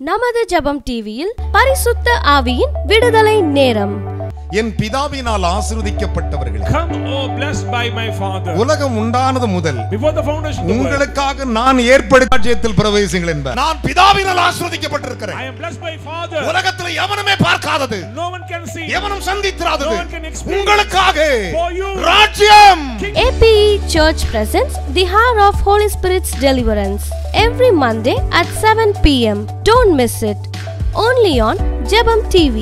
நமது ஜெபம் டிவியில் பரிசுத்த ஆவியின் விடுதலை நேரம். என் பிதாவினால் ஆசீர்வதிக்கப்பட்டவர்களே, come oh blessed by my father. உலகம் உண்டானது முதல் Before the foundation of the world, உங்களுக்காக நான் ஏற்படுத்திய ராஜ்யத்தில் பிரவேசிங்கள் என்பார். நான் பிதாவினால் ஆசீர்வதிக்கப்பட்டிருக்கிறேன். I am blessed by father. உலகத்தில் எவனுமே பார்க்காதது, No one can see, எவனும் சந்தித்திராதது, no one can experience. உங்களுக்காக For you, ராஜ்யம். APE Church presents the Hour of Holy Spirit's Deliverance every Monday at 7 p.m. Don't miss it. Only on ஜெபம் TV.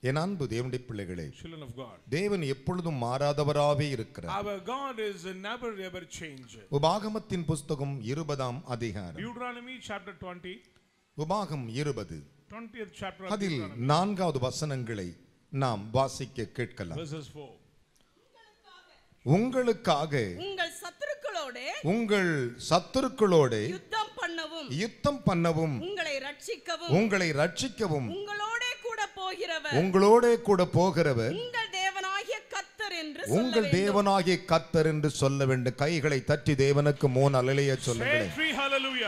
என் அன்பு தேவனுடைய பிள்ளைகளே, children of God, தேவன் எப்பொழுதும் மாறாதவராகவே இருக்கிறார். our God is never ever change. உபாகமத்தின் புஸ்தகம் 20ஆம் அதிகாரம், Deuteronomy chapter 20, உபாகம் 20th chapter, அதில் 4வது வசனங்களை நாம் வாசிக்க கேட்கலாம். verses 4. உங்களுக்காக உங்கள் சத்துருக்களோடு யுத்தம் பண்ணவும் உங்களை ரட்சிக்கவும் உங்களோடே கூட போகிறவர் உங்கள் தேவனாகிய கர்த்தர் என்று சொல்ல வேண்டும். கைகளை தட்டி தேவனுக்கு 3 அல்லேலூயா சொல்லுங்கள்.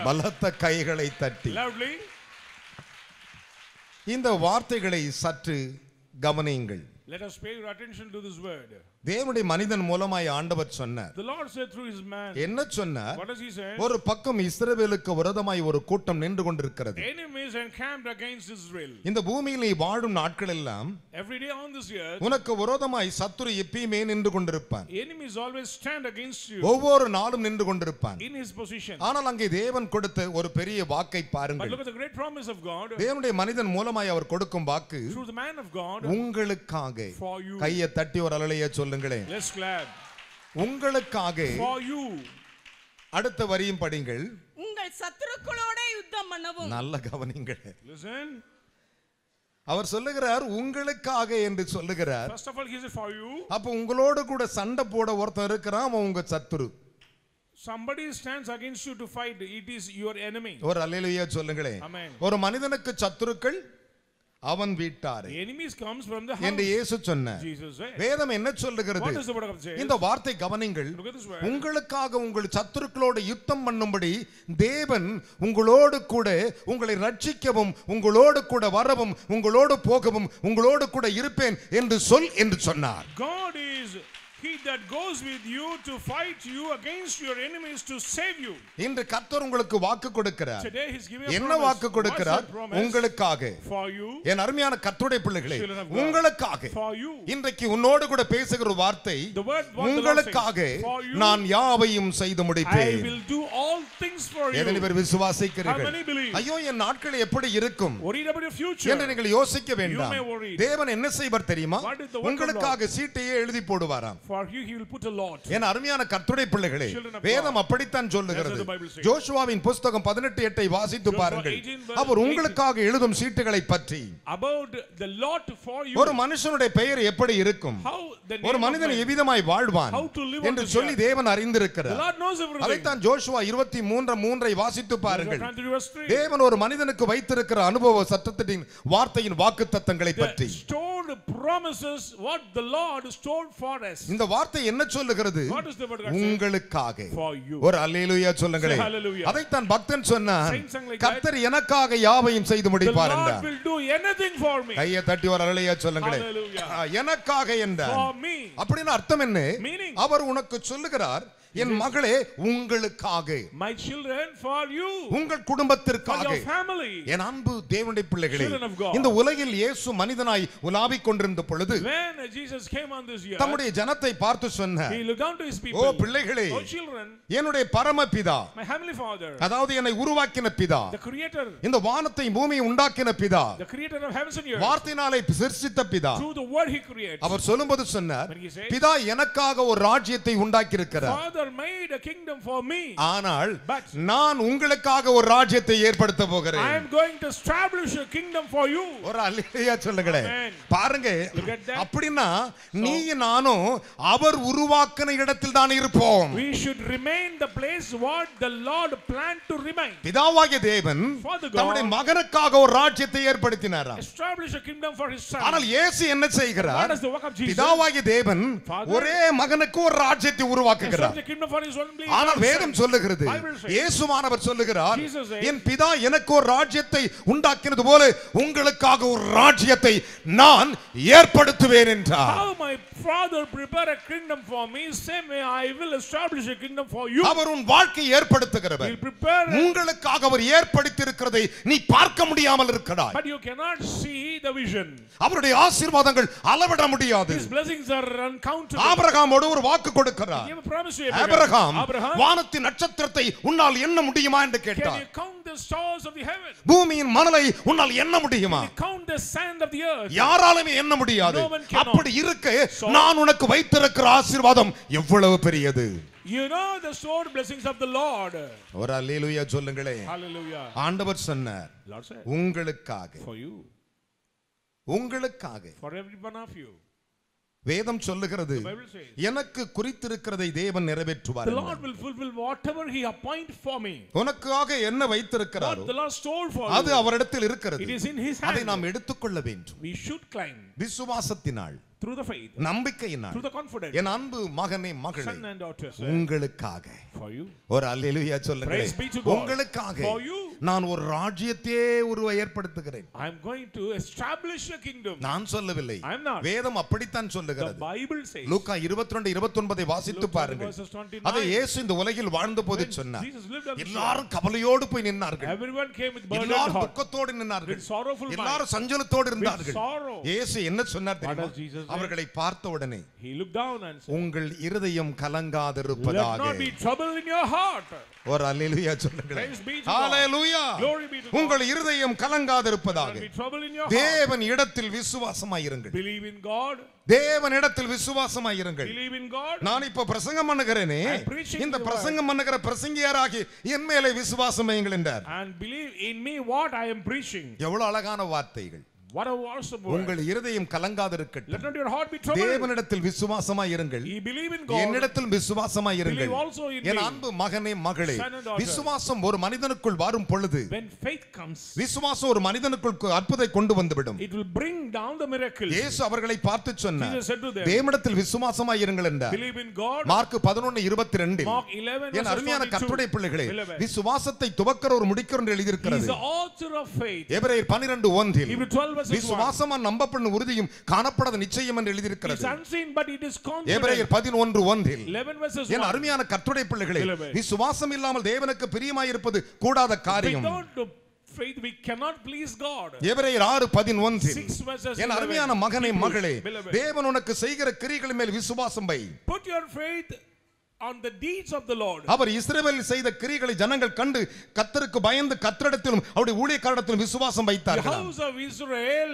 பலத்த கைகளை தட்டி இந்த வார்த்தைகளை சற்று கவனியுங்கள். Let us pay your attention to this word. தேவனுடைய மனிதன் மூலமாய் ஆண்டவர் சொன்னார். The Lord said through his man. என்ன சொன்னார்? What does he say? ஒரு பக்கம் இஸ்ரவேலுக்கு விரோதமாய் ஒரு கூட்டம் நின்று கொண்டிருக்கிறது. Enemies encamped against Israel. இந்த பூமியில் நீ வாழும் நாட்கள் எல்லாம் Every day on this earth, உனக்கு விரோதமாய் சத்துரு எப்பயுமே நின்று கொண்டிருப்பான். enemies always stand against you. ஒவ்வொரு நாளும் நின்று கொண்டிருப்பான். In his position. ஆனால் அங்கே தேவன் கொடுத்த ஒரு பெரிய வாக்கை But பாருங்கள். look at the great promise of God. தேவனுடைய மனிதன் மூலமாய் அவர் கொடுக்கும் வாக்கு Through the man of God. உங்களுக்காக. For you. கையை தட்டி ஒரு அல்லேலூயா சொல்லுங்களே. Let's clap. உங்களுக்காக. For you. அடுத்த வரியும் படிங்கள். உங்கள் சத்துருக்களோட யுத்தம் பண்ணவும். நல்ல கவனிங்கள். Listen. அவர் சொல்லுகிறார் உங்களுக்காக என்று சொல்லுகிறார். First of all he said for you. அப்ப உங்களோட கூட சண்டை போட ஒருத்தன் இருக்கிறான், அவன் உங்க சத்துரு. Somebody stands against you to fight, it is your enemy. ஒரு அல்லேலூயா சொல்லுங்களே. Amen. ஒரு மனிதனுக்கு சத்துருக்கள் அவன் வீட்டாரே. Enemies comes from the house. என்று இயேசு சொன்னார். Jesus said. வேதம் என்ன சொல்லுகிறது? What does the word of God say? இந்த வார்த்தை கவனிங்கள். Look at this word. உங்களுக்காக உங்கள் சத்துருக்களோடு யுத்தம் பண்ணும்படி தேவன் உங்களோடு கூட உங்களை ரட்சிக்கவும் உங்களோடு கூட வரவும் உங்களோடு போகவும் உங்களோடு கூட இருப்பேன் என்று சொல் என்று சொன்னார். God is he that goes with you to fight you against your enemies to save you. இன்று கர்த்தர் உங்களுக்கு வாக்கு கொடுக்கிறார். Today he's giving a என்ன promise. வாக்கு கொடுக்கிறார்? உங்களுக்காக. For you. என் அருமையான கர்த்தருடைய பிள்ளைகளே, உங்களுக்காக. For you. இன்றைக்கு உன்னோடு கூட பேசுகிற வார்த்தை உங்களுக்காக நான் யாவையும் செய்து முடிப்பேன். I will do all things for you. எத்தனை பேர் விசுவாசிக்கிறீர்கள்? How many believe? ஐயோ என் நாட்கள் எப்படி இருக்கும் Worried about your future. என்று நீங்கள் யோசிக்க வேண்டாம். You may worry. தேவன் என்ன செய்வார் தெரியுமா? What is the work of உங்களுக்காக சீட்டையே எழுதி போடுவாராம். For you he will put a lot. என் அருமையான கர்த்தருடைய பிள்ளைகளே, வேதம் அப்படித்தான் சொல்லுகிறது. ஜோஷுவாவின் புஸ்தகம் 18:8 வாசித்து பாருங்கள். அவர் உங்களுக்காக எழுதும் சீட்டுகளை பற்றி. About the lot for you. ஒரு மனுஷனுடைய பெயர் எப்படி இருக்கும், ஒரு மனிதன் எவ்விதமாய் வாழ்வான் என்று சொல்லி தேவன் அறிந்திருக்கிறார். அதைத்தான் ஜோஷுவா 23:3 வாசித்து பாருங்கள். தேவன் ஒரு மனிதனுக்கு வைத்திருக்கிற அனுபவ சத்தத்தின் வார்த்தையின் வாக்குத்தத்தங்களை பற்றி. Promises what the Lord stored for us. இந்த வார்த்தை என்ன சொல்லுகிறது? உங்களுக்காக. ஒரு அல்லேலூயா சொல்லுங்களே. அதைத்தான் பக்தன் சொன்னான், கர்த்தர் எனக்காக யாவையும் செய்து முடிப்பார் என்றார். The Lord will do anything for me. கையை தட்டி ஒரு அல்லேலூயா சொல்லுங்களே. எனக்காக என்றார். அப்படினா அர்த்தம் என்ன? அவர் உனக்கு சொல்லுகிறார், என் மகளே உங்களுக்காக. My children for you. உங்கள் குடும்பத்திற்காக. For your family. என் அன்பு தேவனுடைய பிள்ளைகளே, இந்த உலகில் இயேசு மனிதனாய் உலாவிக் கொண்டிருந்த பொழுது when Jesus came on this earth, தம்முடைய ஜனத்தை பார்த்து சொன்னார், he looked down to his people. ஓ பிள்ளைகளே, oh children, என்னுடைய பரமபிதா, my heavenly father, அதாவது என்னை உருவாக்கின பிதா, the creator, இந்த வானத்தை பூமியை உண்டாக்கின பிதா, the creator of heavens and earth, வார்த்தையினாலே சிருஷ்டித்த பிதா, through the word he creates. அவர் சொல்லும்போது சொன்னார், பிதா எனக்காக ஒரு ராஜ்யத்தை உண்டாக்கி இருக்கிறார். Father made a kingdom for me. ஆனால் நான் உங்களுக்காக ஒரு ராஜ்யத்தை ஏற்படுத்த போகிறேன். I am going to establish a kingdom for you. ஒரு அல்லேலூயா சொல்லுங்களே. பாருங்க, அப்படினா நீ நானும் அவர் உருவாக்கின இடத்தில் தான் இருப்போம். We should remain the place what the Lord planned to remain. பிதாவாகிய தேவன் தம்முடைய மகனுக்காக ஒரு ராஜ்யத்தை ஏற்படுத்தினாராம். Establish a kingdom for his son. ஆனால் இயேசு என்ன செய்கிறார்? What is the work of Jesus? பிதாவாகிய தேவன் ஒரே மகனுக்கு ஒரு ராஜ்யத்தை உருவாக்குகிறார். kingdom for his only. ஆனால் வேதம் சொல்லுகிறது, இயேசுவானவர் சொல்லுகிறார், என் பிதா எனக்கு ஒரு ராஜ்யத்தை உண்டாக்கினது போல உங்களுக்காக ஒரு ராஜ்யத்தை நான் ஏற்படுத்துவேன் என்றார். How my father prepare a kingdom for me, same way I will establish a kingdom for you. அவர் உன் வாழ்க்கையை ஏற்படுத்துகிறவர். உங்களுக்காக அவர் ஏற்படுத்தி இருக்கிறதை நீ பார்க்க முடியாமல் இருக்கிறாய். But you cannot see the vision. அவருடைய ஆசீர்வாதங்கள் அளவிட முடியாது. His blessings are uncountable. ஆபிரகாமோடு ஒரு வாக்கு கொடுக்கிறார். He promised to ஆபிரகாம், வானத்தின் நட்சத்திரத்தை உன்னால் எண்ண முடியுமா என்று கேட்டார். Can you count the stars of the heaven? பூமியின் மணலை உன்னால் எண்ண முடியுமா? Can you count the sand of the earth? யாராலுமே எண்ண முடியாது. அப்படி இருக்க நான் உனக்கு வைத்திருக்கிற ஆசீர்வாதம் எவ்வளவு பெரியது. You know the stored blessings of the Lord. ஒரு அல்லேலூயா சொல்லுங்களே. Hallelujah. ஆண்டவர் சொன்னார், உங்களுக்காக, for you, உங்களுக்காக, for every one of you. வேதம் சொல்லுகிறது, எனக்கு குறித்திருக்கிறதை தேவன் நிறைவேற்றுவார். The Lord will fulfill whatever he appoint for me. உனக்காக என்ன வைத்திருக்கிறாரோ the Lord stored for அது அவரிடத்தில் இருக்கிறது. It is in his hand. அதை நாம் எடுத்துக்கொள்ள வேண்டும். We should climb விசுவாசத்தினால், through the faith, நம்பிக்கையினால், through the confidence. என் அன்பு மகனே மகளே, son and daughters, உங்களுக்காக, for you. ஒரு அல்லேலூயா சொல்லுங்களே. Praise be to God. உங்களுக்காக for you, நான் ஒரு ராஜ்யத்தையே ஏற்படுத்துகிறேன். I am going to establish a kingdom. நான் சொல்லவில்லை, I am not. வேதம் அப்படித்தான் சொல்லுகிறது. The Bible says. லூக்கா 22:29 வாசித்து பாருங்கள். அதை இயேசு இந்த உலகில் வாழ்ந்தபோது சொன்னார். எல்லாரும் கவலையோடு போய் நின்னார்கள். Everyone came with burdened எல்லாரும் heart. துக்கத்தோடு நின்னார்கள். With sorrowful mind. எல்லாரும் சஞ்சலத்தோடு இருந்தார்கள். With sorrow. இயேசு என்ன சொன்னார் தெரியுமா? அவர்களை பார்த்த உடனே, he looked down and said, உங்கள் இருதயம் கலங்காதிருப்பதாக. let not be trouble in your heart. ஒரு அல்லேலூயா சொல்லுங்கள். Praise be to hallelujah. Glory be to God. உங்கள் இருதயம் கலங்காதிருப்பதாக. Let not be trouble in your தேவன் இடத்தில் விசுவாசமாயிருங்கள். Believe in God. தேவன் இடத்தில் விசுவாசமாயிருங்கள். Believe in God. நான் இப்ப பிரசங்கம் பண்ணுகிறேனே, இந்த பிரசங்கம் பண்ணுகிற பிரசங்கியாராகி என் மேலே விசுவாசம் வையுங்கள் என்றார். And believe in me what I am preaching. எவ்வளவு அழகான வார்த்தைகள். What a awesome word. உங்கள் இருதயம் கலங்காதிருக்கட்டும். Let not your heart be troubled. தேவனிடத்தில் விசுவாசமாயிருங்கள். You believe in God. என்னிடத்தில் விசுவாசமாயிருங்கள். Believe also in me. என் அன்பு மகனே மகளே, son and daughter. விசுவாசம் ஒரு மனிதனுக்குள் வரும் பொழுது, when faith comes, விசுவாசம் ஒரு மனிதனுக்குள் அற்புதத்தை கொண்டு வந்துவிடும். it will bring down the miracles. இயேசு அவர்களை பார்த்து சொன்னார், Jesus said to them, தேவனிடத்தில் விசுவாசமாயிருங்கள் என்றார். believe in God. Mark 11:22. Mark 11 என் அருமையான கர்த்தருடைய பிள்ளைகளே, விசுவாசத்தை துவக்கிற ஒரு முடிக்கிற என்று எழுதியிருக்கிறது. He is the author of faith. எபிரேயர் 12:1. Hebrews 12:1. விசுவாசம் நம்பப்படும் உறுதியும் காணப்படாத நிச்சயம் என்று எழுதியிருக்கிறது. It's unseen but it is confident. எபிரேயர் 11:1. 11:1. என் அருமையான கர்த்தருடைய பிள்ளைகளே, விசுவாசம் இல்லாமல் தேவனுக்கு பிரியமாயிருப்பது கூடாத காரியம். Without faith we cannot please God. எபிரேயர் 6:11. 6:11. என் அருமையான மகனே மகளே, தேவன் உனக்கு செய்கிற கிரியைகளின் மேல் விசுவாசம் வை. Put your faith on the deeds of the Lord. அவர் இஸ்ரவேலில் செய்த கிரியைகளை ஜனங்கள் கண்டு கர்த்தருக்கு பயந்து கர்த்தரிடத்திலும் அவருடைய ஊழியக்காரரிடத்திலும் விசுவாசம் வைத்தார்கள். The house of Israel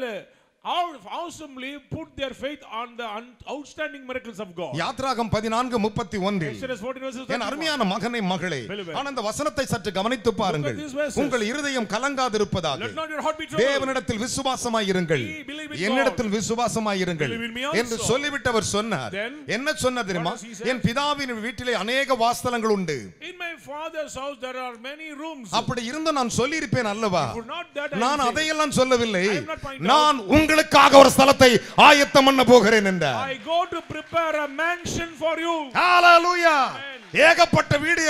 awesomely put their faith on the outstanding miracles of God. யாத்ராகம் 14:31. Exodus 14:31. என் அருமையான மகனே மகளே, அந்த வசனத்தை சற்று கவனித்து பாருங்கள். உங்கள் இருதயம் கலங்காதிருப்பதாக let not your heart be troubled. தேவனிடத்தில் விசுவாசமாயிருங்கள், என்னிடத்தில் விசுவாசமாயிருங்கள் என்று சொல்லிவிட்டவர் சொன்னார். என்ன சொன்னார் தெரியுமா? என் பிதாவின் வீட்டிலே அநேக வாசஸ்தலங்கள் உண்டு. In my father's house there are many rooms. அப்படி இருந்து நான் சொல்லி இருப்பேன் அல்லவா? நான் say. அதையெல்லாம் சொல்லவில்லை. நான் உங்களுக்காக ஒரு ஸ்தலத்தை ஆயத்தம் பண்ண போகிறேன் என்றார். I go to prepare a mansion for you. ஹalleluya. ஏகப்பட்ட வீடு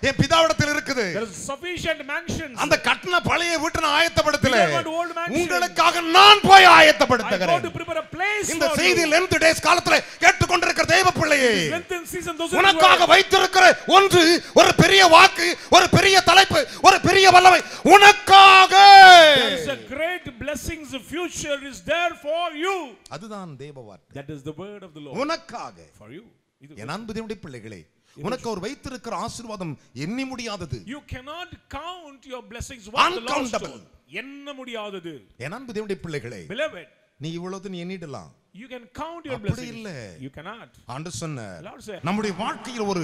என் பிதாவிடத்தில் இருக்குது. There is sufficient mansions. அந்த கட்டண பழைய வீட்டை நான் ஆயத்தப்படுத்தல, உங்களுக்காக உங்களுக்கு நான் போய் ஆயத்தப்படுத்துகிறேன். I go to prepare a place இந்த for செய்தி you. length days காலத்துல கேட்டுக்கொண்டிருக்கிற தேவ பிள்ளையே, season உனக்காக வைத்திருக்கிற ஒன்று, ஒரு பெரிய வாக்கு, ஒரு பெரிய தலைப்பு, ஒரு பெரிய வல்லமை உனக்காக. There is a great blessings, the future is there for you. அதுதான் தேவ வார்த்தை. That is the word of the Lord. உனக்காக. For you. என் அன்பு தேவனுடைய பிள்ளைகளே, உனக்கு அவர் வைத்திருக்கிற ஆசீர்வாதம் எண்ணி முடியாதது. You cannot count your blessings. Uncountable. எண்ண முடியாதது. என் அன்பு தேவனுடைய பிள்ளைகளே, Beloved, நீ இவ்வளவு நீ எண்ணிடலாம். You can count your அப்படி blessings. இல்ல. You cannot. ஆண்டவர் சொன்னார், Lord said, நம்முடைய வாழ்க்கையில் ஒரு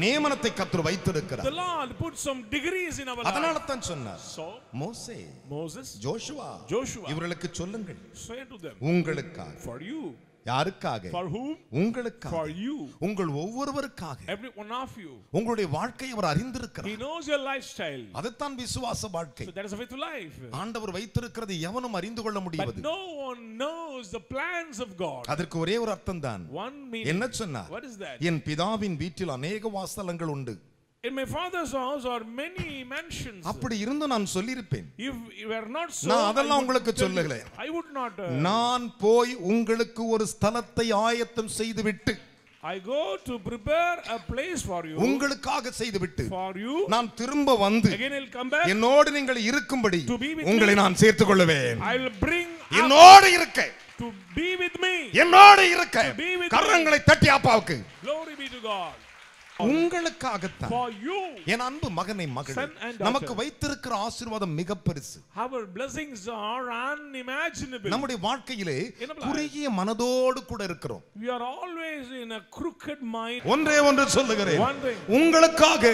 நியமனத்தை கர்த்தர் வைத்திருக்கிறார். the Lord put some degrees in our life. அதனால தான் சொன்னார், So மோசே, Moses, ஜோஷுவா Joshua, இவர்களுக்கு சொல்லுங்கள், say to them, உங்களுக்காக, for you, யாருக்காக? For whom? உங்களுக்காக. For you. உங்கள் ஒவ்வொருவருக்காக. Every one of you. உங்களுடைய வாழ்க்கையை அவர் அறிந்திருக்கிறார். He knows your lifestyle. அதுதான் விசுவாச வாழ்க்கை. So that is a faithful life. ஆண்டவர் வைத்திருக்கிறது எவனும் அறிந்து கொள்ள முடியாது. But no one knows the plans of God. அதற்கு ஒரே ஒரு அர்த்தம் தான். One meaning. என்ன சொன்னார்? What is that? என் பிதாவின் வீட்டில் अनेक வாசலங்கள் உண்டு. In my father's house are many mansions. அப்படி இருந்து நான் சொல்லிருப்பேன். If you were not so, நான் அதெல்லாம் உங்களுக்கு சொல்லல. I would not. நான் போய் உங்களுக்கு ஒரு ஸ்தலத்தை ஆயத்தம் செய்துவிட்டு I go to prepare a place for you. உங்களுக்காக செய்துவிட்டு For you. நான் திரும்ப வந்து Again I'll come back. என்னோடு நீங்கள் இருக்கும்படி உங்களை நான் சேர்த்துக் கொள்வேன். I will bring என்னோடு இருக்க. To be with me. என்னோடு இருக்க. கரங்களை தட்டி அப்பாவுக்கு. Glory be to God. உங்களுக்காகத்தான். For you. என் அன்பு மகனை மகளே, நமக்கு வைத்திருக்கிற ஆசீர்வாதம் மிக பெருசு. Our blessings are unimaginable. நம்முடைய வாழ்க்கையிலே குறுகிய மனதோடு கூட இருக்கிறோம். We are always in a crooked mind. ஒன்றே ஒன்று சொல்லுகிறேன், உங்களுக்காக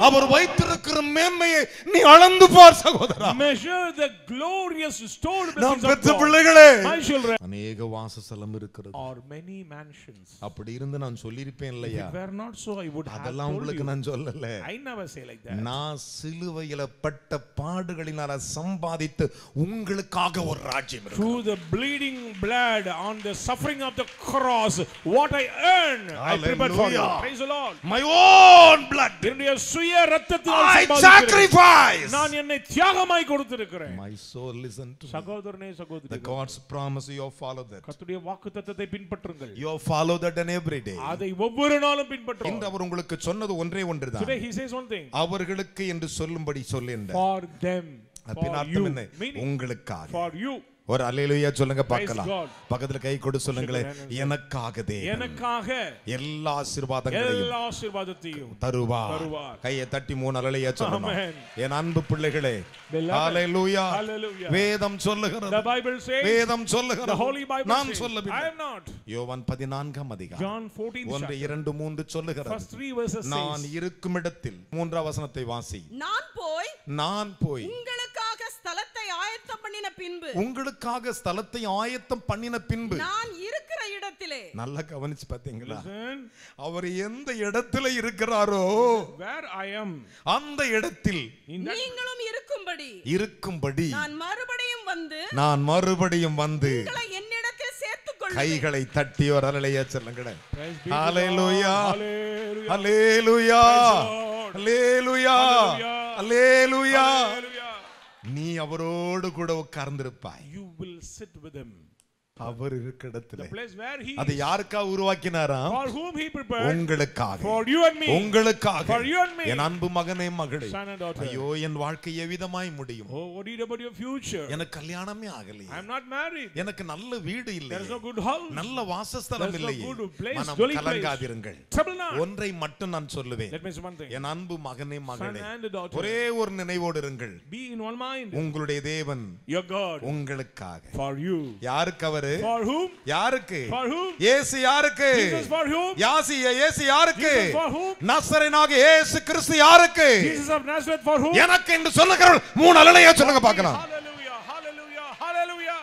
அவர் வைத்திருக்கிற மேன்மையை நீ அளந்து பார் சகோதரா. Measure the glorious stored blessings of God. நாம் பெற்ற பிள்ளைகளே, My children, अनेक வாசஸ்தலம் இருக்கிறது. Are many mansions. அப்படி இருந்து நான் சொல்லிருப்பேன் இல்லையா? If were not so, I would have அதெல்லாம் உங்களுக்கு நான் சொல்லல. I never say like that. நான் சிலுவையில பட்ட பாடுகளினால சம்பாதித்து உங்களுக்காக ஒரு ராஜ்யம் இருக்கு. Through the bleeding blood on the suffering of the cross, what I earn, I prepared for you. Praise the Lord. My own blood. என்னுடைய சுய இரத்தத்தினால் I sacrifice. நான் என்னை தியாகமாய் கொடுத்திருக்கிறேன். My soul, listen to me. சகோதரனே சகோதரி, The God's promise, you follow that. கர்த்தருடைய வாக்குத்தத்தத்தை பின்பற்றுங்கள். You follow that and every day. அதை ஒவ்வொரு நாளும் பின்பற்றுங்கள். அவர் உங்களுக்கு சொன்னது ஒன்றே ஒன்றுதான். Today he says one thing. அவர்களுக்கு என்று சொல்லும்படி சொல்லேன். For them. அப்படின அர்த்தம் என்ன? உங்களுக்காக. For you. ஒரு அல்லேலூயா சொல்லுங்க பார்க்கலாம். பக்கத்துல கை கொடு சொல்லுங்களே, எனக்காக தேவன் எனக்காக எல்லா ஆசீர்வாதங்களையும் தருவார். கையை தட்டி மூணு அல்லேலூயா சொல்லுங்க. என் அன்பு பிள்ளைகளே, அல்லேலூயா. வேதம் சொல்லுகிறது, The Bible says, வேதம் சொல்லுகிறது, the Holy Bible நான் says, சொல்லவில்லை. I am not. யோவான் 14 அதிகாரம் John 14 1 2 3 சொல்லுகிறது. First 3 verses நான் இருக்கும் இடத்தில் 3ஆம் வசனத்தை வாசி. நான் போய் உங்களுக்காக ஸ்தலத்தை ஆயத்தம் பண்ணின பின்பு நான் இருக்கிற இடத்திலே. நல்லா கவனிச்சு பாத்தீங்களா? அவர் எந்த இடத்துல இருக்கிறாரோ, where I am, அந்த இடத்தில் நீங்களும் இருக்கும்படி நான் மறுபடியும் வந்து உங்களை என்னிடத்தில் சேர்த்துக்கொள்வேன். கைகளை தட்டி ஒரு அல்லேலூயா சொல்லுங்க. ஹalleluya, ஹalleluya, ஹalleluya, ஹalleluya. நீ அவரோடு கூட உட்கார்ந்திருப்பாய். You will sit with him. அவர் இருக்கிற இடத்துல. The place where he அது யாருக்காக உருவாக்கினாரா? For whom he prepared. உங்களுக்காக. For you and me. உங்களுக்காக. For you and me. என் அன்பு மகனே மகளே, Son and daughter. ஐயோ என் வாழ்க்கை எவ்விதமாய் முடியும்? Oh, what about your future? எனக்கு கல்யாணமே ஆகலையே. I am not married. எனக்கு நல்ல வீடு இல்லை. There is no good house. நல்ல வாசஸ்தலம் இல்லை. There is no good place. மனம் கலங்காதிருங்கள். Trouble not. ஒன்றை மட்டும் நான் சொல்லுவேன். Let me say one thing. என் அன்பு மகனே மகளே, Son and daughter. ஒரே ஒரு நினைவோடு இருங்கள். Be in one mind. உங்களுடைய தேவன், your God, உங்களுக்காக. For you. யாருக்கு அவரு? For whom? யாருக்கு? For whom? இயேசு யாருக்கு? Jesus for whom? இயேசு யாருக்கு? Jesus for whom? நசரேயனாகிய இயேசு கிறிஸ்து யாருக்கு? Jesus of Nazareth for whom? எனக்கு என்று சொல்லுகிறவர் மூணு அல்லேலூயா சொல்லுங்க பார்க்கலாம். Hallelujah, hallelujah, hallelujah.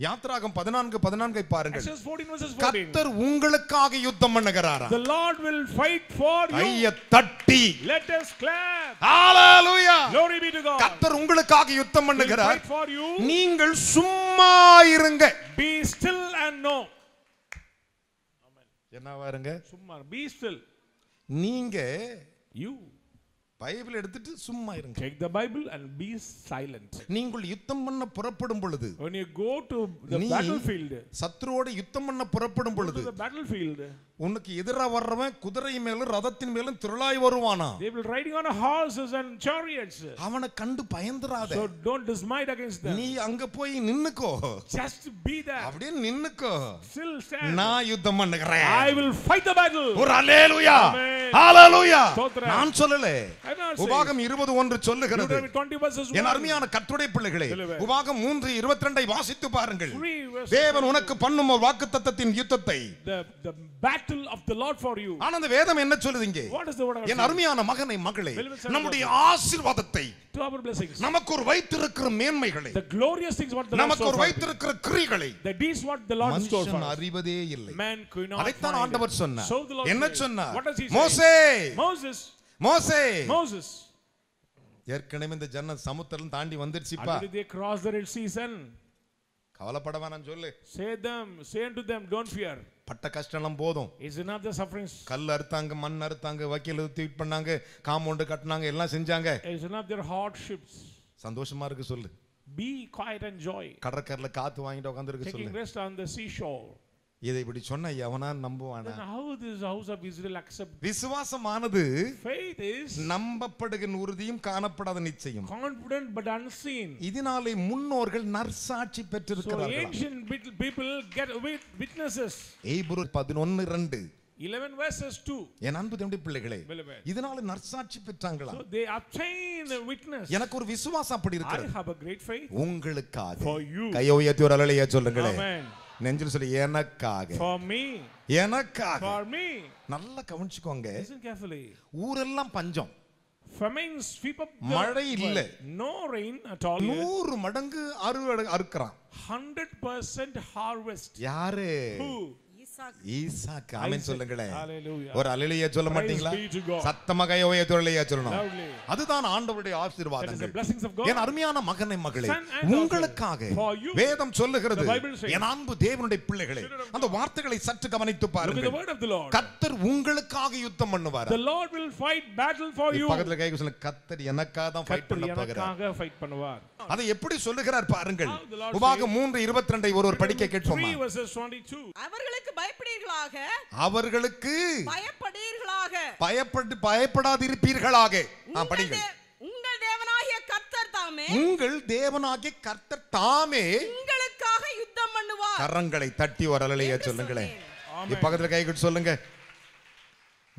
யாத்ராகமம் 14:14 பாருங்கள். Exodus 14 verses 14. கர்த்தர் உங்களுக்காக யுத்தம் பண்ணுகிறாரா? The Lord will fight for you. கையை தட்டி let us clap. Hallelujah. Glory be to God. கர்த்தர் உங்களுக்காக யுத்தம் பண்ணுகிறார். fight for you. நீங்கள் சும்மா இருங்க. Be still and know. Amen. என்னவா இருங்க? சும்மா. Be still. நீங்க you பைபிள் எடுத்துட்டு சும்மா இருங்க. Take the Bible and be silent. நீங்கள் யுத்தம் பண்ண புறப்படும் பொழுது, when you go to the battlefield, சத்துருவோடு யுத்தம் பண்ண புறப்படும் பொழுது, the battlefield, உனக்கு எதிரா வர்றவன் குதிரை மேலும் ரதத்தின் மேலும் திரளாய் வருவானா. they will riding on horses and chariots. அவனை கண்டு பயந்துராத. so don't dismayed against them. நீ அங்க போய் நின்னுக்கோ. just be there. அப்படியே நின்னுக்கோ. still stand. நான் யுத்தம் பண்ணுகிறேன். I will fight the battle. ஒரு அல்லேலூயா, ஹalleluya. நான் சொல்லல, உபாகம் 20:1 சொல்லுகிறது. என் அருமையான கர்த்தருடைய பிள்ளைகளே, உபாகம் 3:22 வாசித்து பாருங்கள். தேவன் உனக்கு பண்ணும் ஒரு வாக்குத்தத்தத்தின் யுத்தத்தை, the battle battle of the Lord for you. ஆனா அந்த வேதம் என்ன சொல்லுது இங்கே? What is the word of God? என் அருமையான மகனே மகளே, நம்முடைய ஆசீர்வாதத்தை, to our blessings, நமக்கு ஒரு வைத்திருக்கிற மேன்மைகளை, the glorious things what the Lord நமக்கு ஒரு வைத்திருக்கிற கிரியைகளை, the deeds what the Lord store for us, அறிவதே இல்லை. man could not. அதைத்தான் ஆண்டவர் சொன்னார். என்ன சொன்னார்? What does he say? மோசே, Moses, மோசே, Moses, ஏற்கனவே இந்த ஜன்னல் சமுத்திரம் தாண்டி வந்துருச்சுப்பா. did they cross the Red Sea? கவலைப்பட வேணாம் சொல்லு. Say unto them, don't fear. பட்ட கஷ்டம் போதும். Is enough the sufferings. கல் அறுத்தாங்க, மண் அறுத்தாங்க, வக்கீல் ட்வீட் பண்ணாங்க, காம்பவுண்ட் கட்டினாங்க, எல்லாம் செஞ்சாங்க. Is enough their hardships. சந்தோஷமா இருக்கு சொல்லு. Be quiet and joy. கடற்கரையில காத்து வாங்கிட்டு உட்கார்ந்திருக்கு சொல்லு. Taking rest on the seashore. இதை இப்படி சொன்னா எவனா நம்புவானா? Then how this house of Israel accept? விசுவாசமானது faith is நம்பப்படுகிற உறுதியும் காணப்படாத நிச்சயம். Confident but unseen. இதனாலே முன்னோர்கள் நற்சாட்சி பெற்றிருக்கிறார்கள். So ancient people get witnesses. எபிரேயர் 11:2 11 verses 2. என் அன்பு தேவனுடைய பிள்ளைகளே, இதனால நற்சாட்சி பெற்றாங்களா? So they obtain a witness. எனக்கு ஒரு விசுவாசம் அப்படி இருக்கிறது. I have a great faith. உங்களுக்காக. For you. கையை உயர்த்தி ஒரு அல்லேலூயா சொல்லுங்களே. Amen. நெஞ்சில் சொல்லி எனக்காக. For me. எனக்காக. For me. நல்லா கவனிச்சுக்கோங்க. Listen carefully. ஊரெல்லாம் பஞ்சம். Famine sweep up the மழை இல்ல. No rain at all. 100 மடங்கு அறுக்கறான். 100% harvest. யாரு? Who? ஈசாக்கு. ஆமென் சொல்லுங்களே. Hallelujah. ஒரு அல்லேலூயா சொல்ல மாட்டீங்களா? சத்தமா கையை உயர்த்தி அல்லேலூயா சொல்லணும். அதுதான் ஆண்டவருடைய ஆசீர்வாதங்கள். என் அருமையான மகனே மகளே, உங்களுக்காக வேதம் சொல்லுகிறது. என் அன்பு தேவனுடைய பிள்ளைகளே, அந்த வார்த்தைகளை சற்று கவனித்து பாருங்கள். கர்த்தர் உங்களுக்காக யுத்தம் பண்ணுவார். The Lord will fight battle for you. பக்கத்துல கையை சொல்லுங்க, கர்த்தர் எனக்காக தான் ஃபைட் பண்ண போகிறார். அதை எப்படி சொல்லுகிறார் பாருங்கள். உபாகம் 3:22 ஒருவர் படிக்க கேட்போமா? அவர்களுக்கு பயப்படீர்களாக, அவர்களுக்கு பயப்படீர்களாக, பயப்படாதிருப்பீர்களாக. படிங்கள். உங்கள் தேவனாகிய கர்த்தர் தாமே, உங்கள் தேவனாகிய கர்த்தர் தாமே உங்களுக்காக யுத்தம் பண்ணுவார். கரங்களை தட்டி ஒரு அல்லேலூயா சொல்லுங்களே. பக்கத்துல கை கட்டி சொல்லுங்க.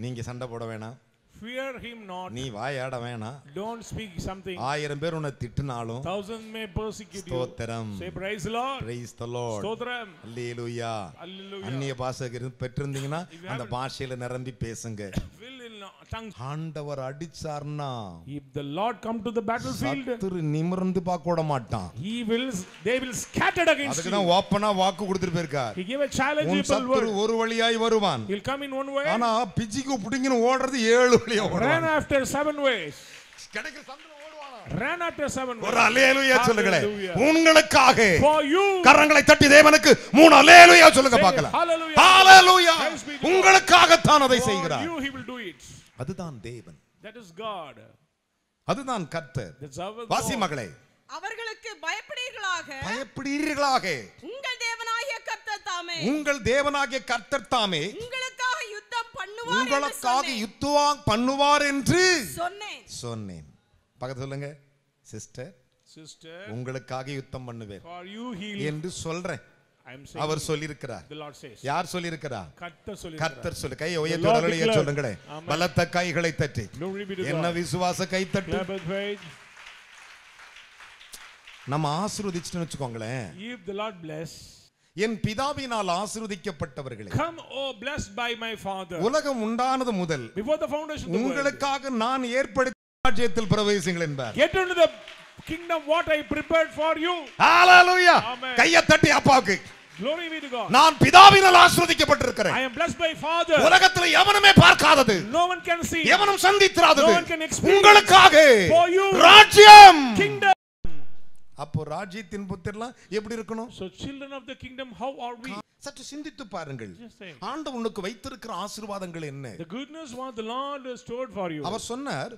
நீங்க சண்டை போட வேணாம். Fear him not. நீ வாயாட வேணாம். Don't speak something. 1000 பேர் உன்னை திட்டினாலும் 1000 may persecute you. ஸ்தோத்திரம். Say praise the Lord. Praise the Lord. ஸ்தோத்திரம். அல்லேலூயா. Hallelujah. அந்நிய பாஷை பெற்றிருந்தீங்கன்னா அந்த பாஷையில நிரம்பி பேசுங்க. ஆண்டவர் அடிச்சார்னா, if the Lord come to the battlefield, சத்துரு நிமிர்ந்து பார்க்க விட மாட்டான். they will scatter against you. அதுக்கு தான் ஓபனா வாக்கு கொடுத்துட்டு போயிருக்கார். He gave a challenge. சத்துரு ஒரு வழியாய் வருவான். He'll come in one way. ஆனா பிஜிக்கு புடிங்கன்னு ஓடுறது 7 வழியா ஓடுவான். Run after 7 ways. கிடைக்கிற சந்துல ஓடுவானா? Run after 7 ways. ஒரு அல்லேலூயா சொல்லுங்களே. உங்களுக்காக for you. கரங்களை தட்டி தேவனுக்கு 3 அல்லேலூயா சொல்லுங்க பார்க்கலாம். ஹalleluya. உங்களுக்காக தான் அதை செய்கிறார். you he will do it. அதுதான் தேவன். That is God. அதுதான் கர்த்தர். வாசி மகளே, அவர்களுக்கு பயப்படீர்களாக, பயப்படீர்களாக, உங்கள் தேவனாகிய கர்த்தர் தாமே, உங்கள் தேவனாகிய கர்த்தர் தாமே உங்களுக்காக யுத்தம் பண்ணுவார், உங்களுக்காக யுத்தம் பண்ணுவார் என்று சொன்னேன். பக்கத்துல சொல்லுங்க. சிஸ்டர், உங்களுக்காக யுத்தம் பண்ணுவேன் என்று சொல்றேன். அவர் சொல்லியிருக்கிறார். யார் சொல்லியிருக்கிறார்? கர்த்தர் சொல்லி. கையை உயர்த்தி அல்லேலூயா சொல்லுங்களே. பலத்த கைகளை தட்டி. என்ன விசுவாச கை தட்டு. நம்ம ஆசீர்வதிச்சுன்னு வெச்சுக்கோங்களேன். If the Lord bless, N பிதாவினால் ஆசீர்வதிக்கப்பட்டவர்களே, come oh blessed by my father. உலகம் உண்டானது முதல் before the foundation of the world, உங்களுக்காக நான் ஏற்படுத்திய ராஜ்யத்தில் பிரவேசிங்கள் என்பார். Get into the kingdom what I prepared for you. ஹalleluya. கையை தட்டி அப்பாவுக்கு. Glory be to God. நான் பிதாவினால் ஆசீர்வதிக்கப்பட்டிருக்கிறேன். I am blessed by Father. உலகத்தில் எவனுமே பார்க்காதது, no one can see, எவனும் சந்தித்திராதது, no one can experience, உங்களுக்காக for you, ராஜ்யம், kingdom. அப்போ ராஜ்யத்தின் புத்திரலாம் எப்படி இருக்கணும்? So children of the kingdom, how are we? சற்று சிந்தித்து பாருங்கள். ஆண்டவனுக்கு வைத்திருக்கிற ஆசீர்வாதங்கள் என்ன? The goodness what the Lord has stored for you. அவர் சொன்னார்,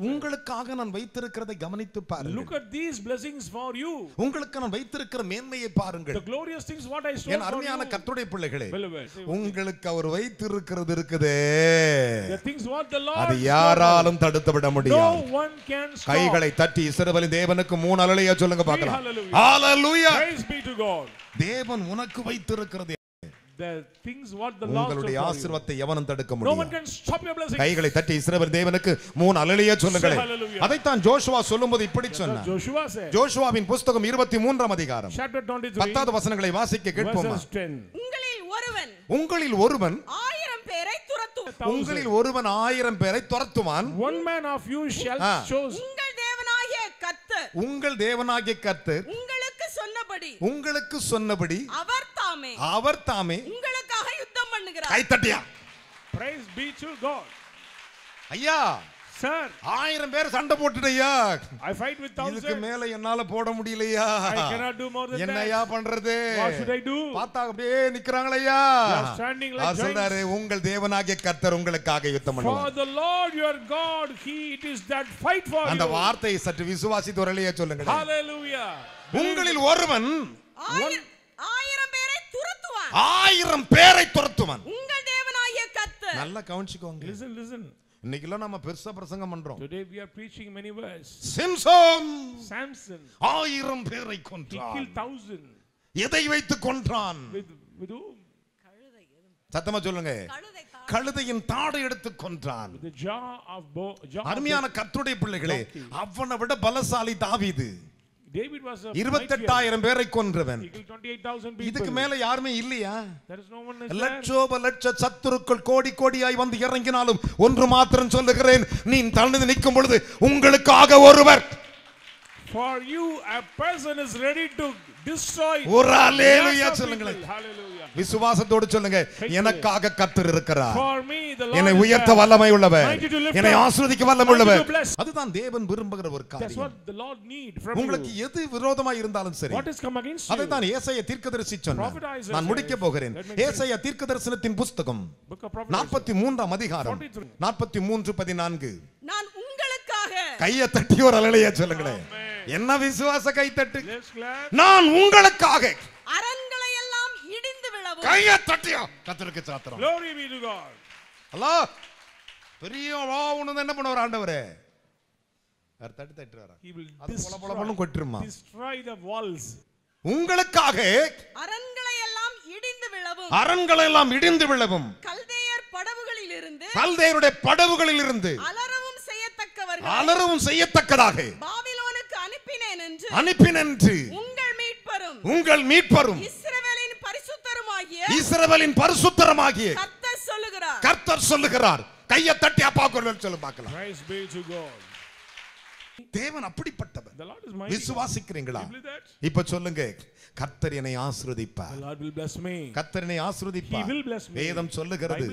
உங்களுக்காக நான் வைத்திருக்கிறதை கவனித்து பாருங்கள். Look at these blessings for you. உங்களுக்கு நான் வைத்திருக்கிற மேன்மையை பாருங்கள். The glorious things what I stored for you. என் அருமையான கர்த்தருடைய பிள்ளைகளே, உங்களுக்கு அவர் வைத்திருக்கிறது இருக்குதே, the things what the Lord, அது யாராலும் தடுத்து விட முடியாது. No one can stop. கைகளை தட்டி இஸ்ரவேலின் தேவனுக்கு 3 அல்லேலூயா சொல்லுங்க பார்க்கலாம். ஹalleluya. Praise be to God. தேவன் உனக்கு வைத்திருக்கிறது the things what the Lord, உங்களுடைய ஆசீர்வாதத்தை எவனும் தடுக்க முடியாது. No one can stop your blessings. கைகளை தட்டி இஸ்ரவேல் தேவனுக்கு 3 அல்லேலூயா சொல்லுங்களே. அதைத்தான் ஜோஷுவா சொல்லும்போது இப்படி சொன்னார். ஜோஷுவாவின் புத்தகம் 23ஆம் அதிகாரம் chapter 23 10வது வசனங்களை வாசிக்க கேட்போமா? உங்களில் ஒருவன் உங்களில் ஒருவன் 1000 உங்களில் ஒருவன் 1000 பேரை துரத்துவான். One man of you shall choose. உங்கள் தேவனாகிய கர்த்தர், உங்கள் தேவனாகிய கர்த்தர் உங்களுக்கு சொன்னபடி அவர் தாமே உங்களுக்காக யுத்தம் பண்ணுகிறார். கை தட்டியா. Praise be to God. ஐயா, sir, 1000 பேர் சண்டை போட்டுடையா. I fight with 1000. இதுக்கு மேல என்னால போட முடியலையா. I cannot do more than that. என்னையா பண்றது? What should I do? பார்த்தா அப்படியே நிக்கறாங்களையா. They are standing like giants. சொல்றாரு, உங்கள் தேவனாகிய கர்த்தர் உங்களுக்காக யுத்தம் பண்ணுவார். For the Lord your God, he it is that fight for you. அந்த வார்த்தையை சற்று விசுவாசித்து ஒருளையா சொல்லுங்க. Hallelujah. உங்களில் ஒருவன் 1000 பேரை துரத்துவான். 1000 பேரை துரத்துவான். உங்கள் தேவனாகிய கர்த்தர். நல்லா கவனிச்சுக்கோங்க. Listen. இன்னைக்குலாம் நம்ம பெருசா பிரசங்கம் பண்றோம். Today we are preaching many words. Samson 1000 பேரை கொன்றான். He killed 1000. எதை வைத்து கொன்றான்? With whom? சத்தமா சொல்லுங்க. கழுதையின் தாடை எடுத்து கொன்றான். With the jaw of அருமையான கர்த்தருடைய பிள்ளைகளே, அவனை விட பலசாலி தாவீது. David was a 28000 பேரை கொன்றவன். He killed 28000 people. இதுக்கு மேல யாருமே இல்லையா? There is no one there. லட்சோப லட்ச சத்துருக்கள் கோடி கோடியாய் வந்து இறங்கினாலும் ஒன்று மாத்திரம் சொல்லுகிறேன், நீ தனித்து நிற்கும் பொழுது உங்களுக்காக ஒருவர். For you a person is ready to destroy. ஒரு அல்லேலூயா சொல்லுங்களேன். Hallelujah. விசுவாசத்தோடு சொல்லுங்க, எனக்காக கர்த்தர் இருக்கிறார். For me the Lord என்னை is உயர்த்த வல்லமை உள்ளவர், என்னை up. ஆசீர்வதிக்க வல்லமை உள்ளவர். அதுதான் தேவன் விரும்புகிற ஒரு That's காரியம். what the Lord need from உங்களுக்கு you. எது விரோதமாய் இருந்தாலும் சரி, What is come against you? அதைத்தான் ஏசாயா தீர்க்கதரிசி சொன்னார். Prophet Isaiah நான் முடிக்க போகிறேன். Let me finish. ஏசாயா தீர்க்கதரிசனத்தின் புத்தகம் Book of Prophet 43ஆம் அதிகாரம் 43. 43:14. நான் உங்களுக்காக. கையை தட்டி ஒரு அல்லேலூயா சொல்லுங்களேன். என்ன விசுவாச கை தட்டு. Let's clap. நான் உங்களுக்காக அரண்களை எல்லாம் இடிந்து விழவும். கையை தட்டியா. கர்த்தருக்கு ஸ்தோத்திரம். Glory be to God. அல்லாஹ் பெரிய வாவுன்னு என்ன பண்ணுவார் ஆண்டவரே? தட்டி தட்டுறாரா? He will அது போல போல போல கொட்டிருமா. destroy the walls. உங்களுக்காக அரண்களை எல்லாம் இடிந்து விழவும். அரண்களை எல்லாம் இடிந்து விழவும். கல்தேயர் படவுகளிலிருந்து. கல்தேயருடைய படவுகளிலிருந்து அலறவும் செய்யத்தக்கதாக பாபிலோனுக்கு அனுப்பினேன் என்று உங்கள் மீட்பரும் இஸ்ரவேலின் பரிசுத்தருமாகிய கர்த்தர் சொல்லுகிறார். கையை தட்டி அப்பா குரல் சொல்லு பார்க்கலாம். Praise be to God. தேவன் அப்படிப்பட்டவர். The Lord is mighty. விசுவாசிக்கிறீங்களா? இப்ப சொல்லுங்க, கர்த்தர் என்னை ஆசீர்வதிப்பார். The Lord will bless me. கர்த்தர் என்னை ஆசீர்வதிப்பார். He will bless me. வேதம் சொல்லுகிறது,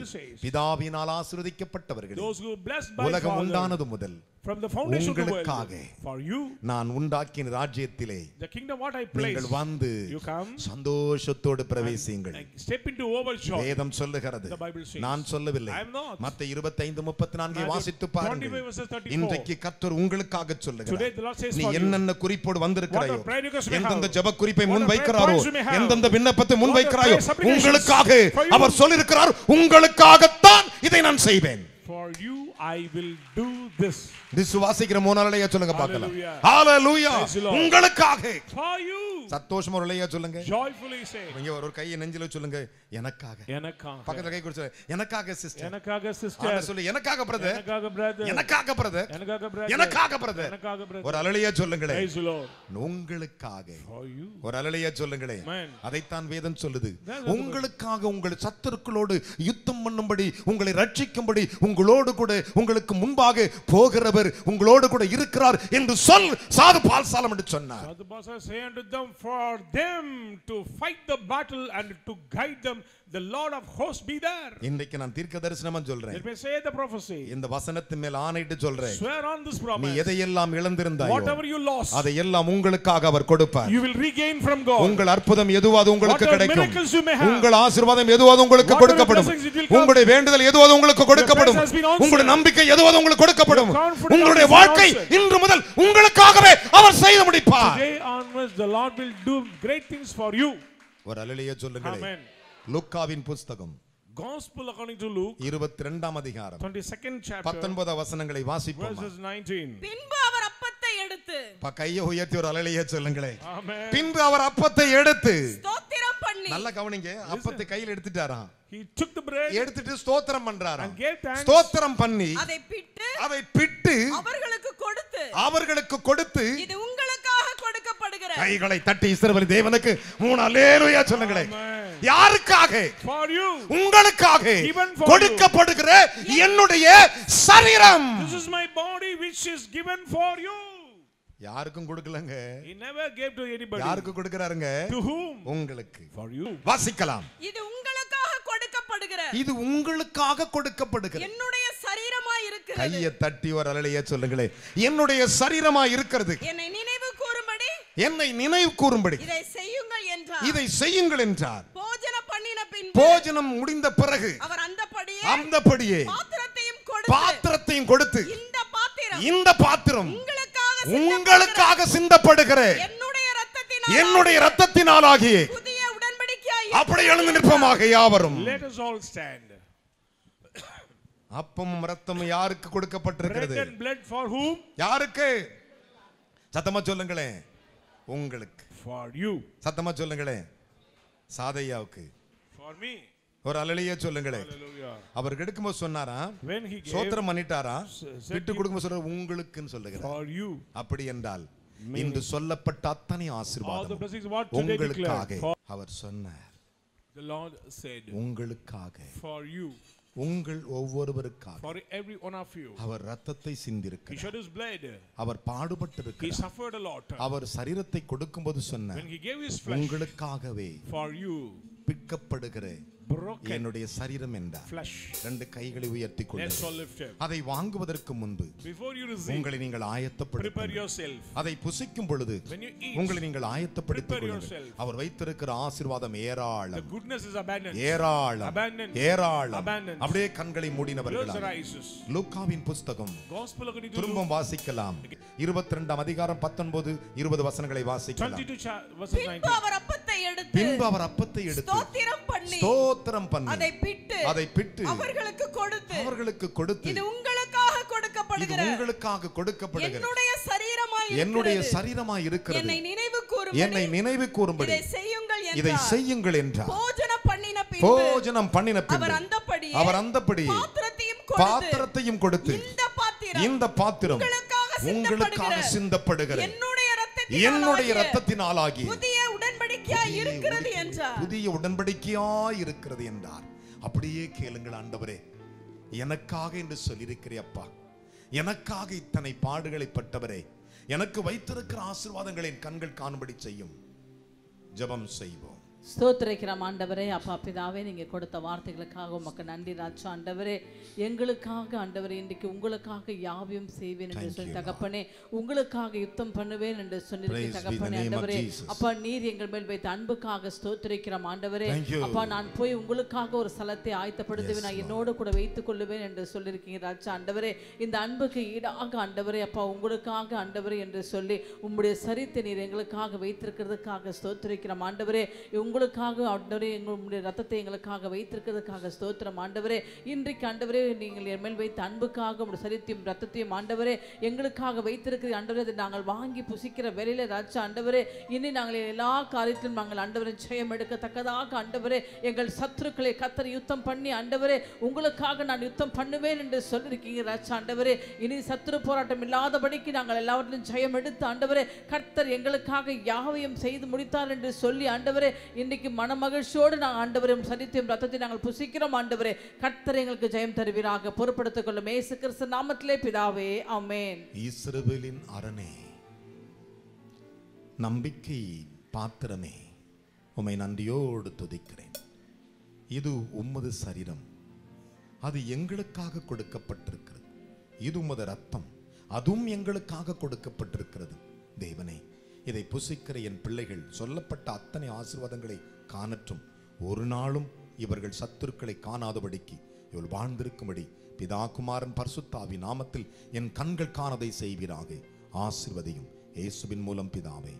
பிதாவினால் ஆசீர்வதிக்கப்பட்டவர்கள் Those who blessed by உலகம் Father, உண்டானது முதல் from the foundation of the world, உங்களுக்காக for you, நான் உண்டாக்கின ராஜ்யத்திலே the kingdom what I placed, நீங்கள் வந்து you come, சந்தோஷத்தோடு பிரவேசியுங்கள். step into overjoy. வேதம் சொல்லுகிறது, The Bible says, நான் சொல்லவில்லை. I am not. மத்தேயு 25:34 வாசித்து பாருங்கள். 25:34. இன்றைக்கு கர்த்தர் உங்களுக்காக Today சொல்லுகிறார். the Lord says நீ for you, என்னென்ன குறிப்போடு வந்திருக்கிறாயோ, what prayer request you may எந்தெந்த have, ஜெப குறிப்பை what முன் prayer வைக்கிறாரோ, points you may have, எந்தெந்த விண்ணப்பத்தை முன் what வைக்கிறாயோ, prayer supplications உங்களுக்காக for you, அவர் சொல்லியிருக்கிறார், உங்களுக்காகத்தான் இதை நான் செய்வேன். for you I will do this. விசுவாசிக்கிற மூணாலையா சொல்லுங்க பார்க்கலாம். Hallelujah. Hallelujah. Praise the Lord. உங்களுக்காக For you. சந்தோஷமா ஒருலையா சொல்லுங்க. Joyfully say. நீங்க ஒரு கையை நெஞ்சில சொல்லுங்க, எனக்காக. எனக்காக. பக்கத்துல கை கொடுத்து எனக்காக சிஸ்டர். எனக்காக சிஸ்டர். ஆனா சொல்லு, எனக்காக பிரதர். எனக்காக பிரதர். எனக்காக பிரதர். எனக்காக பிரதர். எனக்காக பிரதர். எனக்காக பிரதர். ஒரு அல்லேலூயா சொல்லுங்களே. Praise the Lord. உங்களுக்காக. For you. ஒரு அல்லேலூயா சொல்லுங்களே. Amen. அதைத்தான் வேதம் சொல்லுது. உங்களுக்காக உங்கள் சத்துருக்களோடு யுத்தம் பண்ணும்படி, உங்களை ரட்சிக்கும்படி, உங்களோடு கூட உங்களுக்கு முன்பாக போகிறவர் உங்களோடு கூட இருக்கிறார் என்று சொல் சாது பால்சாலம் என்று சொன்னார். சாது பால்சாலம் say unto them, for them to fight the battle and to guide them, the Lord of hosts be there. இன்னைக்கு நான் தீர்க்க தரிசனமா சொல்றேன். Let me say the prophecy. இந்த வசனத்தின் மேல் ஆணையிட்டு சொல்றேன். Swear on this promise. நீ எதையெல்லாம் இழந்திருந்தாயோ, whatever you lost, அதை எல்லாம் உங்களுக்காக அவர் கொடுப்பார். you will regain from God. உங்கள் அற்புதம் எதுவாது உங்களுக்கு கிடைக்கும். miracles you may have, உங்கள் ஆசீர்வாதம் எதுவாது உங்களுக்கு கொடுக்கப்படும். உங்களுடைய வேண்டுதல் எதுவாது உங்களுக்கு கொடுக்கப்படும். உங்களுடைய நம்பிக்கை எதுவாது உங்களுக்கு கொடுக்கப்படும். உங்களுடைய வாழ்க்கை இன்று முதல் உங்களுக்காகவே அவர் செய்து முடிப்பார். Today onwards the Lord will do great things for you. ஒரு அல்லேலூயா சொல்லுங்களே. Amen. லூக்காவின் புத்தகம் Gospel according to Luke 22ஆம் அதிகாரம் 22nd chapter 19 வசனங்களை வாசிப்போம். verses 19. பின்பு அவர் அப்பத்தை எடுத்து, கையை உயர்த்தி ஒரு அல்லேலூயா சொல்லுங்களே. Amen. பின்பு அவர் அப்பத்தை எடுத்து ஸ்தோத்திரம் பண்ணி, நல்ல கவனிங்க, அப்பத்தை கையில் எடுத்துட்டாராம். He took the bread எடுத்துட்டு ஸ்தோத்திரம் பண்றாராம். and gave thanks. ஸ்தோத்திரம் பண்ணி அதை பிட்டு அவர்களுக்கு கொடுத்து இது உங்களுக்காக கொடுக்கப்படுகிற. கைகளை தட்டி இஸ்ரவேல் தேவனுக்கு 3 அல்லேலூயா சொல்லுங்களே. Amen. யாருக்காக? For you. உங்களுக்காக கொடுக்கப்படுகிற என்னுடைய சரீரம். This is my body which is given for you. யாருக்கும் கொடுக்கலங்க. He never gave to anybody. யாருக்கு கொடுக்கறாருங்க? To whom? உங்களுக்கு. For you. வாசிக்கலாம். இது உங்களுக்காக கொடுக்கப்படுகிற, இது உங்களுக்காக கொடுக்கப்படுகிற என்னுடைய சரீரமாய் இருக்கிறது. கையை தட்டி ஒரு அல்லேலூயா சொல்லுங்களே. என்னுடைய சரீரமாய் இருக்கிறது. என்னை நினைவு கூறும்படி, என்னை நினைவு கூறும்படி இதை செய்யுங்கள் என்றார். இதை செய்யுங்கள் என்றார். போஜனம் பண்ணின பின்பு, போஜனம் முடிந்த பிறகு அவர் அந்தபடியே பாத்திரத்தையும் கொடுத்து, இந்த பாத்திரம் உங்களுக்காக சிந்தப்படுகிற என்னுடைய இரத்தத்தினாலாகிய புதிய உடன்படிக்கையாய். அப்படி எழுந்து நிற்போமாக யாவரும். Let us all stand. அப்பமும் இரத்தமும் யாருக்கு கொடுக்கப்பட்டிருக்கிறது? Bread and blood for whom? யாருக்கு? சத்தமா சொல்லுங்களே. உங்களுக்கு. For you. சத்தமா சொல்லுங்களே. சாதையாவுக்கு. For me. ஒரு அல்லேலூயா சொல்லுங்களே. Hallelujah. அவர் எடுக்கும்போது சொன்னாரா, ஸ்தோத்திரம் பண்ணிட்டாரா, விட்டு கொடுக்கும்போது சொல்ற உங்களுக்குன்னு சொல்லுகிறார். For you. அப்படி என்றால் இன்று சொல்லப்பட்ட அத்தனை ஆசீர்வாதம் உங்களுக்காக அவர் சொன்னார். The Lord said, உங்களுக்காக, for you, உங்கள் ஒவ்வொருவருக்காக, for every one of you. அவர் இரத்தத்தை சிந்திருக்கிறார். He shed his blood. Our பாடுபட்டிருக்கிறார். He suffered a lot. அவர் சரீரத்தை கொடுக்கும்போது சொன்னார், when he gave his flesh, உங்களுக்காகவே for you, பிற்கப்படுகிற என்னுடைய சரீரம் என்றார். ரெண்டு கைகளை உயர்த்தி கொள்ளுங்கள். அதை வாங்குவதற்கு முன்பு உங்களை நீங்கள் ஆயத்தப்படுத்துங்கள். அதை புசிக்கும் பொழுது உங்களை நீங்கள் ஆயத்தப்படுத்திக் கொள்ளுங்கள். அவர் வைத்திருக்கிற ஆசீர்வாதம் ஏராளம், ஏராளம், ஏராளம். அப்படியே கண்களை மூடினவர்களாக லூக்காவின் புஸ்தகம் திரும்பவும் வாசிக்கலாம். 22 அதிகாரம் 19 20 வசனங்களை வாசிக்கலாம். பின்பு அவர் அப்பத்தை எடுத்து ஸ்தோத்திரம் பண்ணி அதை பிட்டு அவர்களுக்கு கொடுத்து இது உங்களுக்காக கொடுக்கப்படுகிற என்னுடைய சரீரமாய் இருக்கிறது, என்னை நினைவு கூறும்படி இதை செய்யுங்கள் என்றார். போஜனம் பண்ணின பின்பு அவர் அந்தபடி பாத்திரத்தையும் கொடுத்து, இந்த பாத்திரம் உங்களுக்காக சிந்தப்படுகிற என்னுடைய இரத்தத்தினாலாகி புதிய உடன்படிக்கையாய் இருக்கிறது என்றார். அப்படியே கேளுங்கள். ஆண்டவரே, எனக்காக என்று சொல்லியிருக்கிறேன் அப்பா, எனக்காக இத்தனை பாடுகளை பட்டவரே, எனக்கு வைத்திருக்கிற ஆசீர்வாதங்களின் கண்கள் காணும்படி செய்யும். ஜெபம் செய்வோம். ஸ்தோத்திரிக்கிறோம் ஆண்டவரே. அப்பா பிதாவே, நீங்க கொடுத்த வார்த்தைகளுக்காக உமக்கு நன்றி ராஜா. ஆண்டவரே, எங்களுக்காக ஆண்டவரே இன்றைக்கு உங்களுக்காக யாவையும் செய்வேன் என்று சொல்லி தகப்பனே, உங்களுக்காக யுத்தம் பண்ணுவேன் என்று சொல்லியிருக்க தகப்பனே. ஆண்டவரே அப்பா, நீர் எங்கள் மேல் வைத்த அன்புக்காக ஸ்தோத்திரிக்கிறோம் ஆண்டவரே. அப்பா, நான் போய் உங்களுக்காக ஒரு ஸ்தலத்தை ஆயத்தப்படுத்துவேன், நான் என்னோடு கூட வைத்துக் கொள்ளுவேன் என்று சொல்லியிருக்கீங்க ராஜா. ஆண்டவரே, இந்த அன்புக்கு ஈடாக ஆண்டவரே அப்பா உங்களுக்காக ஆண்டவரே என்று சொல்லி உம்முடைய சரித்தை நீர் எங்களுக்காக வைத்திருக்கிறதுக்காக ஸ்தோத்திரிக்கிறோம் ஆண்டவரே. உங்களுக்காக ஆண்டவரே எங்களுடைய ரத்தத்தை எங்களுக்காக வைத்திருக்கிறதுக்காக ஸ்தோத்திரம் ஆண்டவரே. இன்றைக்கு ஆண்டவரே நீங்கள் என் மேல் வைத்த அன்புக்காக உங்களுடைய சரீரத்தையும் ரத்தத்தையும் ஆண்டவரே எங்களுக்காக வைத்திருக்கிற ஆண்டவரே, அதை நாங்கள் வாங்கி புசிக்கிற வேலையில ராஜா ஆண்டவரே, இனி நாங்கள் எல்லா காரியத்திலும் நாங்கள் ஆண்டவரை ஜெயம் எடுக்கத்தக்கதாக ஆண்டவரே எங்கள் சத்துருக்களை கர்த்தர் யுத்தம் பண்ணி ஆண்டவரே உங்களுக்காக நான் யுத்தம் பண்ணுவேன் என்று சொல்லியிருக்கீங்க ராஜா ஆண்டவரே. இனி சத்துரு போராட்டம் இல்லாதபடிக்கு நாங்கள் எல்லாவற்றிலும் ஜெயம் எடுத்து ஆண்டவரே கர்த்தர் எங்களுக்காக யாவையும் செய்து முடித்தார் என்று சொல்லி ஆண்டவரே இன்னைக்கு மனமகிழ்ச்சியோடு நாங்கள் ஆண்டவரையும் சரீரத்தையும் ரத்தத்தை நாங்கள் புசிக்கிறோம் ஆண்டவரே. கர்த்தர் எங்களுக்கு ஜெயம் தருவீராக. பொறுப்படுத்திக் கொள்ளும் இயேசு கிறிஸ்து நாமத்திலே பிதாவே, ஆமென். இஸ்ரவேலின் அரணே, நம்பிக்கை பாத்திரமே, உம்மை நன்றியோடு துதிக்கிறேன். இது உம்மது சரீரம், அது எங்களுக்காக கொடுக்கப்பட்டிருக்கிறது. இது உமது ரத்தம், அதுவும் எங்களுக்காக கொடுக்கப்பட்டிருக்கிறது. தேவனே, இதை புசிக்கிற என் பிள்ளைகள் சொல்லப்பட்ட அத்தனை ஆசீர்வாதங்களை காணற்றும். ஒரு நாளும் இவர்கள் சத்துருக்களை காணாதபடிக்கு இவள் வாழ்ந்திருக்கும்படி பிதா குமாரன் பரிசுத்த ஆவியின் நாமத்தில் என் கண்கள் காணதை செய்வீராக. ஆசீர்வதியும் இயேசுவின் மூலம் பிதாவே.